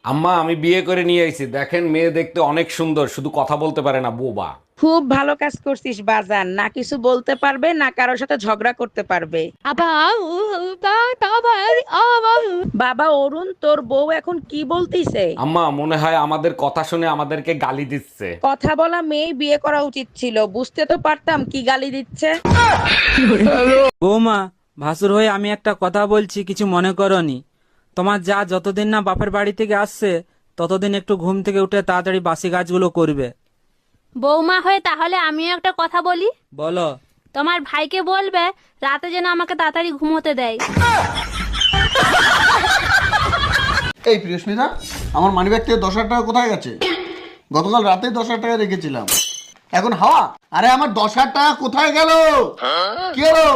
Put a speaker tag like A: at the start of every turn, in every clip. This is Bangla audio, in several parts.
A: আম্মা আমি বিয়ে করে নিয়ে আইছি, দেখেন মেয়ে দেখতে অনেক সুন্দর, শুধু কথা বলতে পারে না, বোবা।
B: খুব ভালো কাজ করছিস বাজান, না কিছু বলতে পারবে না কারোর সাথে ঝগড়া করতে পারবে। বাবা অরুণ, তোর বউ এখন কি বলতিছে?
A: আম্মা মনে হয় আমাদের কথা শুনে আমাদেরকে গালি দিচ্ছে।
B: কথা বলা মেয়ে বিয়ে করা উচিত ছিল, বুঝতে তো পারতাম কি গালি দিচ্ছে।
C: বৌমা, ভাসুর হয়ে আমি একটা কথা বলছি, কিছু মনে করনি। তোমার যা যতদিন না বাপের বাড়ি থেকে আসছে ততদিন একটু ঘুম থেকে উঠে তাড়াতাড়ি বাসি কাজগুলো করবে।
D: বৌমা হয়ে তাহলে আমিও একটা কথা বলি।
C: বলো।
D: তোমার ভাইকে বলবে রাতে যেন আমাকে তাড়াতাড়ি ঘুমোতে দেয়।
E: এই প্রিয়স্মিতা, আমার মানিব্যাগ থেকে 10,000 টাকা কোথায় গেছে? গতকাল রাতে 10,000 টাকা রেখেছিলাম, এখন হাওয়া। আরে আমার 10,000 টাকা কোথায় গেল? কি হলো?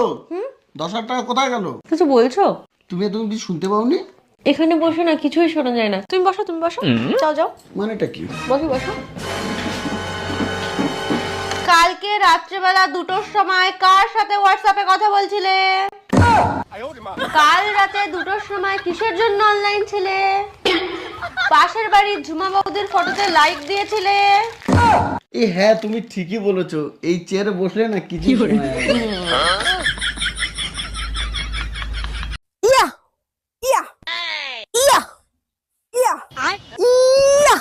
E: 10,000 টাকা কোথায় গেল?
F: কিছু বলছো?
E: তুমি এতক্ষণ কিছু শুনতে পাওনি?
F: এখানে বসো না, কিছুই শোনা যায় না। তুমি বসো, তুমি বসো। যাও যাও,
E: মানেটা কি?
F: বসো বসো। কালকে রাত্রেবেলা 2টোর সময় কার সাথে হোয়াটসঅ্যাপে কথা বলছিলে? কাল রাতে 2টোর সময় কিসের জন্য অনলাইন ছিলে? পাশের বাড়ির ঝুমা বৌদির ফটোতে লাইক দিয়েছিলে?
E: হ্যাঁ, তুমি ঠিকই বলেছো, এই চেয়ারে বসলে না কিছু শোনা যায় না।
G: ইয়া ইয়া ইয়া ইয়া ইয়া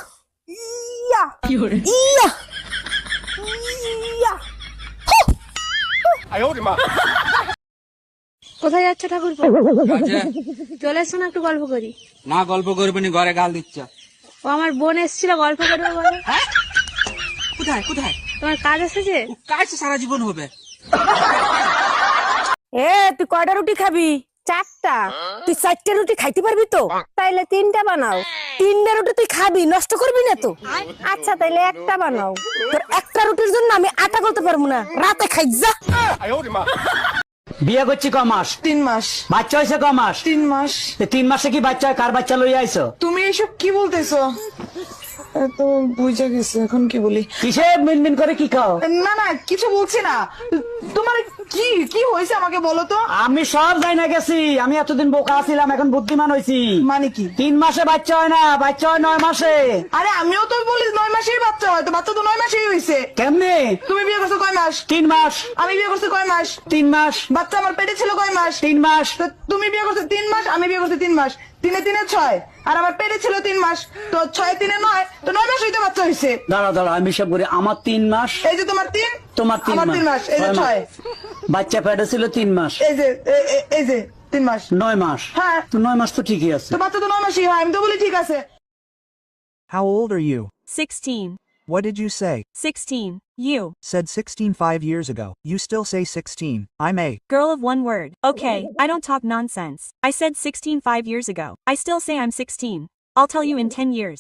G: ইয়া ইয়া ইয়া।
D: কোথায় যাচ্ছ ঠাকুর? চলে এসো না, একটু গল্প করি।
C: না, গল্প করবে নি, ঘরে গাল দিচ্ছ।
D: ও আমার বোন এসেছিল, গল্প করবে বলে।
C: কোথায় কোথায়?
D: তোমার কাজ এসেছে?
C: কাজ তো সারা জীবন হবে।
G: তুই কয়টা রুটি খাবি? 4টা। তুই 4টা রুটি খাইতে পারবি তো? তাইলে 3টা বানাও। 3টা রুটি তুই খাবি, নষ্ট করবি না তো? আচ্ছা তাইলে একটা বানাও। তোর একটা রুটির জন্য আমি আটা করতে পারবো না, রাতে খাই যা।
H: বিয়ে করছি ক মাস?
I: 3 মাস।
H: বাচ্চা হয়েছে ক মাস?
I: 3 মাস।
H: 3 মাসে কি বাচ্চা হয়? কার বাচ্চা লইয়া আইছো?
I: তুমি এসব কি বলতেছো? তো বুঝে গেছে, এখন কি বলি?
H: কিসে মিনমিন করে কি খাও?
I: না না, কিছু বলছি না। তোমার কি কি হয়েছে আমাকে বলো তো।
H: আমি সব যাই না গেছি, আমি এতদিন বোকা ছিলাম, এখন বুদ্ধিমান হয়েছি।
I: মানে কি?
H: 3 মাসে বাচ্চা হয় না, বাচ্চা হয় 9 মাসে।
I: আরে আমিও তো বলি 9 মাসেই বাচ্চা হয়, তো বাচ্চা তো 9 মাসেই হয়েছে।
H: কেমনে?
I: তুমি বিয়ে করছো কয় মাস?
H: 3 মাস।
I: আমি বিয়ে করছি কয় মাস?
H: 3 মাস।
I: বাচ্চা আমার পেটে ছিল কয় মাস?
H: 3 মাস।
I: তো তুমি বিয়ে করছো 3 মাস, আমি বিয়ে করছি 3 মাস। 3 এ 3 এ 6, আর আমার পেটে ছিল 3 মাস, তো 6 এ 3 এ 9, তো 9 মাস হইতে বাচ্চা হয়েছে।
H: দাঁড়া দাঁড়া, আমি সব করি। আমার 3 মাস,
I: এই যে তোমার 3,
H: তোমার 3
I: আমার 3 মাস, এই যে 6,
H: বাচ্চা পেটে ছিল 3 মাস,
I: এই যে এই যে 3 মাস।
H: 9 মাস।
I: হ্যাঁ,
H: তো 9 মাস তো ঠিকই আছে।
I: তো বাচ্চা তো 9 মাসই হয়, আমি তো বলি ঠিক আছে।
J: How old are you?
K: 16.
J: What did you say?
K: 16. You.
J: Said 16 5 years ago. You still say 16. I'm a
K: Girl of one word. Okay, I don't talk nonsense. I said 16 5 years ago. I still say I'm 16. I'll tell you in 10 years.